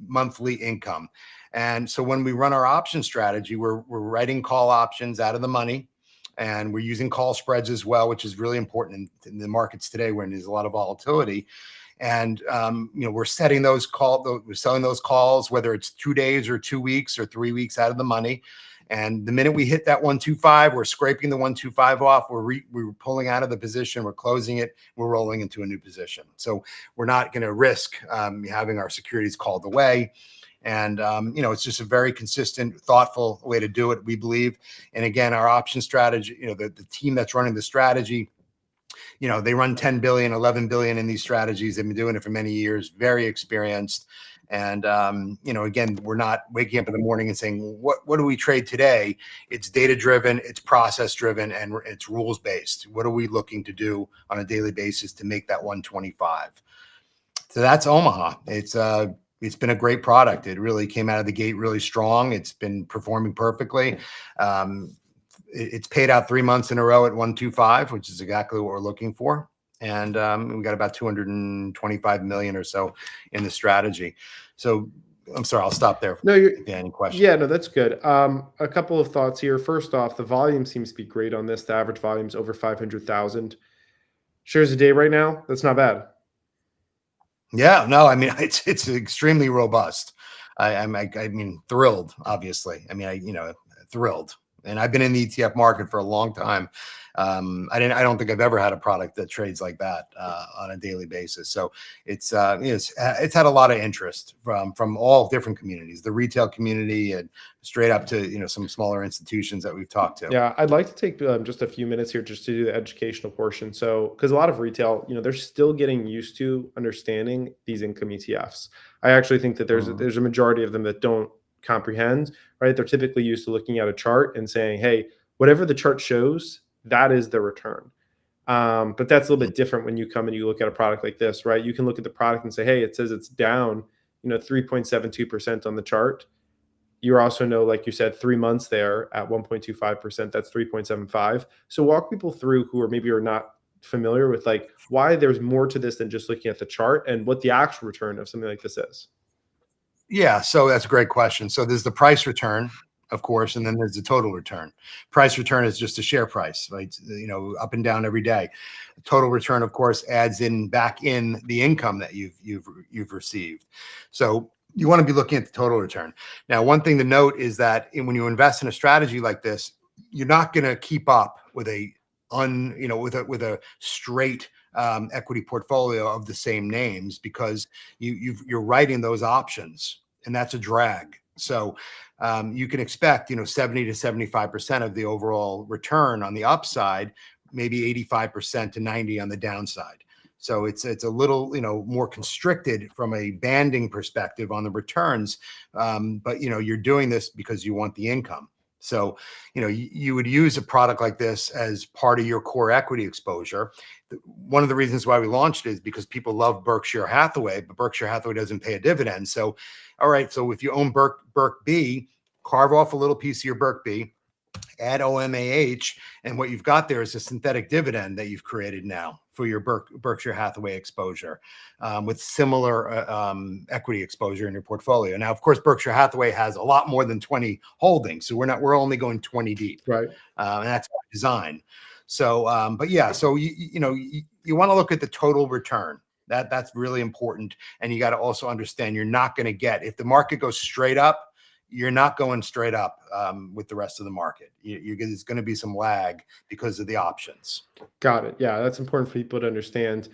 monthly income. And so when we run our option strategy, we're writing call options out of the money, and we're using call spreads as well, which is really important in the markets today when there's a lot of volatility. And, we're setting those we're selling those calls, whether it's 2 days or 2 weeks or 3 weeks out of the money. And the minute we hit that 125, we're scraping the 125 off. We're pulling out of the position. We're closing it. We're rolling into a new position. So we're not going to risk having our securities called away. And, it's just a very consistent, thoughtful way to do it, we believe. And again, our option strategy, the team that's running the strategy, they run 10 billion, 11 billion in these strategies. They've been doing it for many years, very experienced. And, again, we're not waking up in the morning and saying, what do we trade today? It's data driven, it's process driven, and it's rules based. What are we looking to do on a daily basis to make that 125? So that's Omaha. It's been a great product. It really came out of the gate really strong. It's been performing perfectly. It's paid out 3 months in a row at 125, which is exactly what we're looking for. And we got about 225 million or so in the strategy. So I'm sorry, I'll stop there. No, if you have any questions. Yeah, no, that's good. A couple of thoughts here. First off, the volume seems to be great on this. The average volume is over 500,000 shares a day right now. That's not bad. Yeah, no, I mean, it's extremely robust. I mean, thrilled, obviously. I mean, thrilled. And I've been in the ETF market for a long time. I don't think I've ever had a product that trades like that on a daily basis. So it's had a lot of interest from all different communities, the retail community, and straight up to some smaller institutions that we've talked to. Yeah, I'd like to take just a few minutes here just to do the educational portion. So, because a lot of retail, they're still getting used to understanding these income ETFs. I actually think that Mhm. there's a majority of them that don't comprehend, right? They're typically used to looking at a chart and saying, "Hey, whatever the chart shows, that is the return." But that's a little bit different when you come and you look at a product like this, right? You can look at the product and say, "Hey, it says it's down, 3.72% on the chart." You also know, like you said, 3 months there at 1.25%, that's 3.75. So walk people through who are not familiar with like why there's more to this than just looking at the chart and what the actual return of something like this is. Yeah, so that's a great question. So there's the price return, of course, and then there's the total return. Price return is just a share price, right? Up and down every day. Total return, of course, adds in back in the income that you've received. So you want to be looking at the total return. Now, one thing to note is that when you invest in a strategy like this, you're not going to keep up with with a straight equity portfolio of the same names, because you're writing those options, and that's a drag. So you can expect 70 to 75% of the overall return on the upside, maybe 85% to 90 on the downside. So it's a little more constricted from a banding perspective on the returns, but you're doing this because you want the income. So you would use a product like this as part of your core equity exposure. One of the reasons why we launched it is because people love Berkshire Hathaway, but Berkshire Hathaway doesn't pay a dividend. So, all right, so if you own Berk B, carve off a little piece of your Berk B, add OMAH, and what you've got there is a synthetic dividend that you've created now for your Berkshire Hathaway exposure, with similar equity exposure in your portfolio. Now, of course, Berkshire Hathaway has a lot more than 20 holdings, so we're only going 20 deep, Right. and that's by design. So, but yeah, so you want to look at the total return. That's really important, and you got to also understand you're not going to get, if the market goes straight up, you're not going straight up with the rest of the market. There's going to be some lag because of the options. Got it. Yeah, that's important for people to understand.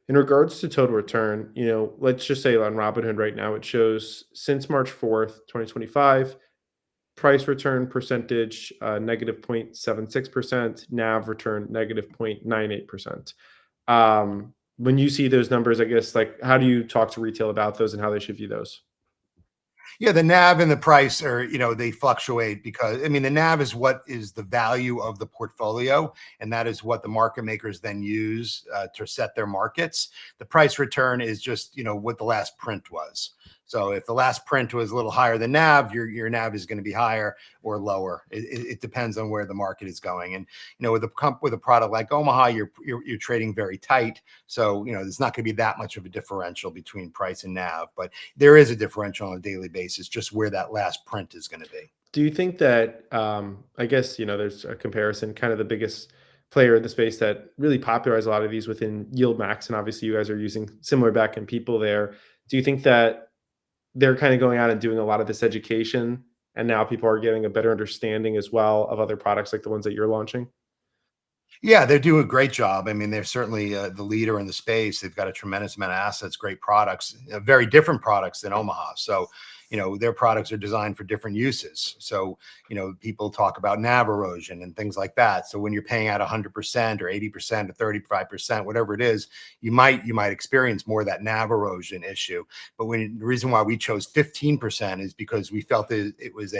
In regards to total return, let's just say on Robinhood right now, it shows since March 4th, 2025, price return percentage negative 0.76%, NAV return negative 0.98%. When you see those numbers, I guess, like, how do you talk to retail about those and how they should view those? Yeah, the NAV and the price are, they fluctuate because, the NAV is what is the value of the portfolio, and that is what the market makers then use to set their markets. The price return is just, what the last print was. So if the last print was a little higher than NAV, your NAV is going to be higher or lower. It depends on where the market is going. And with a product like Omaha, you're trading very tight, so there's not going to be that much of a differential between price and NAV, but there is a differential on a daily basis, just where that last print is going to be. Do you think that, I guess, there's a comparison, kind of the biggest player in the space that really popularized a lot of these within Yield Max, and obviously you guys are using similar back-end people there. Do you think that they're kind of going out and doing a lot of this education, and now people are getting a better understanding as well of other products like the ones that you're launching? Yeah, they're doing a great job. They're certainly the leader in the space. They've got a tremendous amount of assets, great products, very different products than Omaha. So, their products are designed for different uses. So, people talk about NAV erosion and things like that. So when you're paying out 100% or 80% or 35%, whatever it is, you might experience more of that NAV erosion issue. But the reason why we chose 15% is because we felt that it was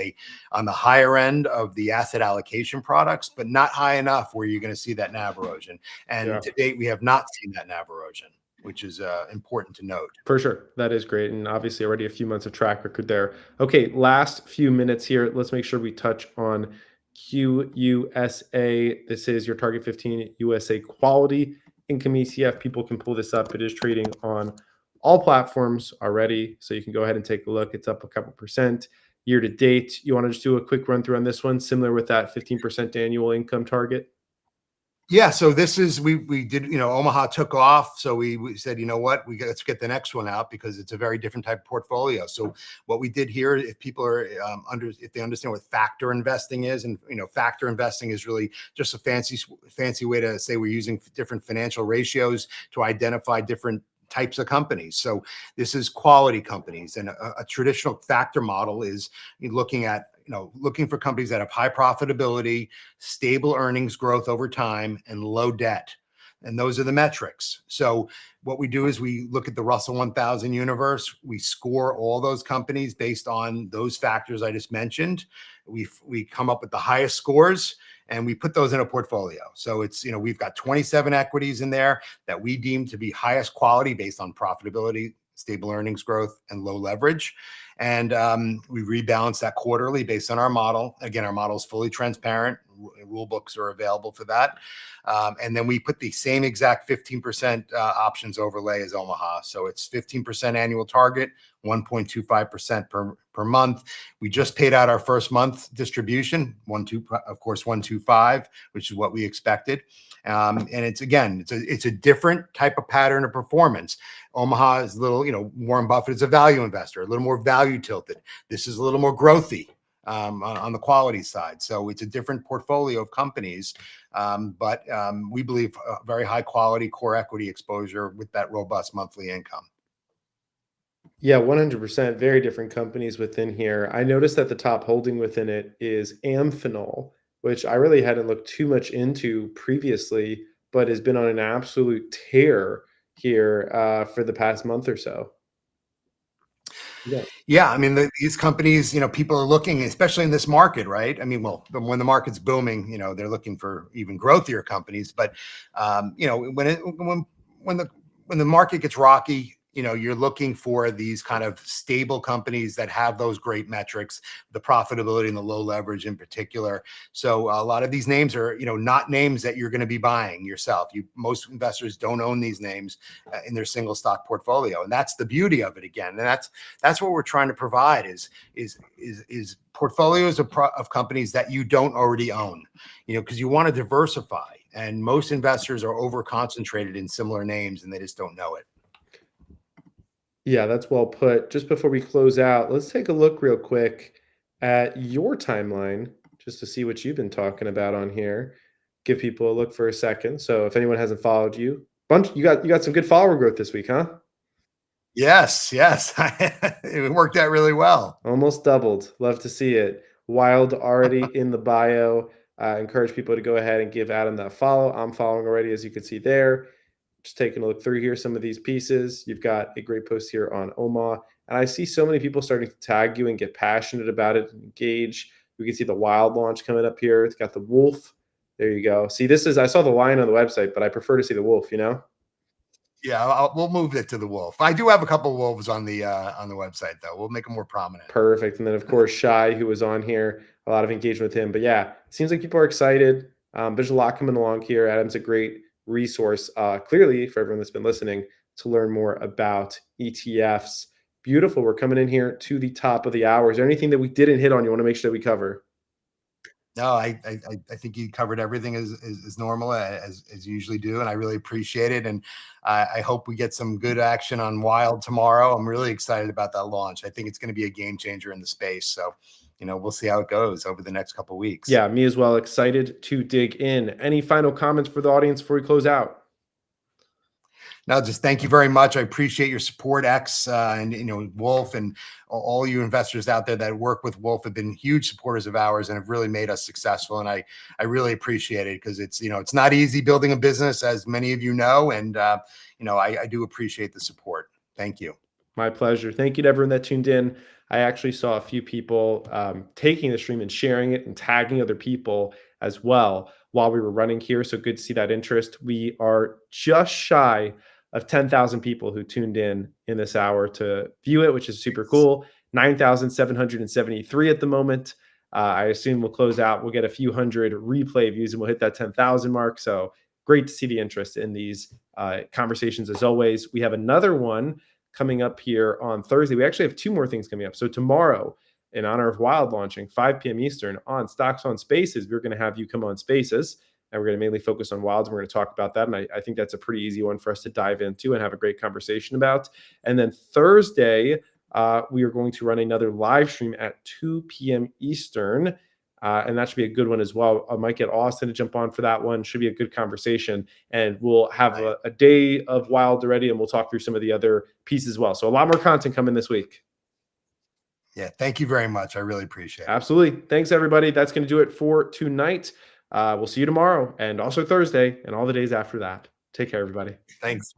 on the higher end of the asset allocation products, but not high enough where you're going to see that NAV erosion. And Yeah. to date, we have not seen that NAV erosion, which is important to note. For sure. That is great. And obviously already a few months of track record there. Okay, last few minutes here. Let's make sure we touch on QUSA. This is your Target 15 USA Quality Income ETF. People can pull this up. It is trading on all platforms already. So you can go ahead and take a look. It's up a couple percent year to date. You want to just do a quick run through on this one, similar with that 15% annual income target? Yeah, so this is we did, Omaha took off, so we said, you know what, let's get the next one out because it's a very different type of portfolio. So what we did here, if people are if they understand what factor investing is, and factor investing is really just a fancy way to say we're using different financial ratios to identify different types of companies. So this is quality companies, and a traditional factor model is looking for companies that have high profitability, stable earnings growth over time, and low debt. And those are the metrics. So what we do is we look at the Russell 1000 universe. We score all those companies based on those factors I just mentioned. We come up with the highest scores and we put those in a portfolio. So it's, we've got 27 equities in there that we deem to be highest quality based on profitability, stable earnings growth, and low leverage. And we rebalance that quarterly based on our model. Again, our model is fully transparent. Rule books are available for that. And then we put the same exact 15% options overlay as Omaha. So it's 15% annual target, 1.25% per month. We just paid out our first month distribution, 125, which is what we expected. And it's a different type of pattern of performance. Omaha is a little, Warren Buffett is a value investor, a little more value tilted. This is a little more growthy on the quality side. So it's a different portfolio of companies, but we believe very high quality core equity exposure with that robust monthly income. Yeah, 100%. Very different companies within here. I noticed that the top holding within it is Amphenol, which I really hadn't looked too much into previously, but has been on an absolute tear here for the past month or so. Yeah. Yeah, I mean, these companies, people are looking, especially in this market, right? I mean, well, when the market's booming, they're looking for even growthier companies. But when the market gets rocky, you're looking for these kind of stable companies that have those great metrics, the profitability and the low leverage in particular. So a lot of these names are, not names that you're going to be buying yourself. Most investors don't own these names in their single stock portfolio, and that's the beauty of it. Again, and that's what we're trying to provide is portfolios of companies that you don't already own, because you want to diversify. And most investors are over concentrated in similar names, and they just don't know it. Yeah, that's well put. Just before we close out, let's take a look real quick at your timeline just to see what you've been talking about on here. Give people a look for a second. So if anyone hasn't followed you, you got some good follower growth this week, huh? Yes, it worked out really well. Almost doubled. Love to see it. Wild already in the bio. Encourage people to go ahead and give Adam that follow. I'm following already, as you can see there. Just taking a look through here, some of these pieces. You've got a great post here on Omaha. And I see so many people starting to tag you and get passionate about it and engage. We can see the wild launch coming up here. It's got the wolf. There you go. See, I saw the lion on the website, but I prefer to see the wolf, Yeah, we'll move it to the wolf. I do have a couple of wolves on the website, though. We'll make them more prominent. Perfect. And then, of course, Shy, who was on here, a lot of engagement with him. But yeah, it seems like people are excited. There's a lot coming along here. Adam's a great resource, clearly, for everyone that's been listening to learn more about ETFs. Beautiful. We're coming in here to the top of the hour. Is there anything that we didn't hit on you want to make sure that we cover? No, I think you covered everything as normal as you usually do, and I really appreciate it. And I hope we get some good action on Wild tomorrow. I'm really excited about that launch. I think it's going to be a game changer in the space. So, we'll see how it goes over the next couple of weeks. Yeah, me as well. Excited to dig in. Any final comments for the audience before we close out? No, just thank you very much. I appreciate your support, X, and Wolf, and all you investors out there that work with Wolf have been huge supporters of ours and have really made us successful. And I really appreciate it because it's not easy building a business, as many of you know, and I do appreciate the support. Thank you. My pleasure. Thank you to everyone that tuned in. I actually saw a few people taking the stream and sharing it and tagging other people as well while we were running here. So good to see that interest. We are just shy of 10,000 people who tuned in this hour to view it, which is super cool. 9,773 at the moment. I assume we'll close out. We'll get a few hundred replay views and we'll hit that 10,000 mark. So great to see the interest in these conversations as always. We have another one coming up here on Thursday. We actually have two more things coming up. So tomorrow, in honor of Wild launching, 5 p.m. Eastern on Stocks on Spaces, we're going to have you come on Spaces. and we're going to mainly focus on wilds. And we're going to talk about that. And I think that's a pretty easy one for us to dive into and have a great conversation about. And then Thursday, we are going to run another live stream at 2 p.m. Eastern. And that should be a good one as well. I might get Austin to jump on for that one. Should be a good conversation. And we'll have a day of wild already, and we'll talk through some of the other pieces as well. So a lot more content coming this week. Yeah, thank you very much. I really appreciate it. Absolutely. Thanks, everybody. That's going to do it for tonight. We'll see you tomorrow and also Thursday and all the days after that. Take care, everybody. Thanks.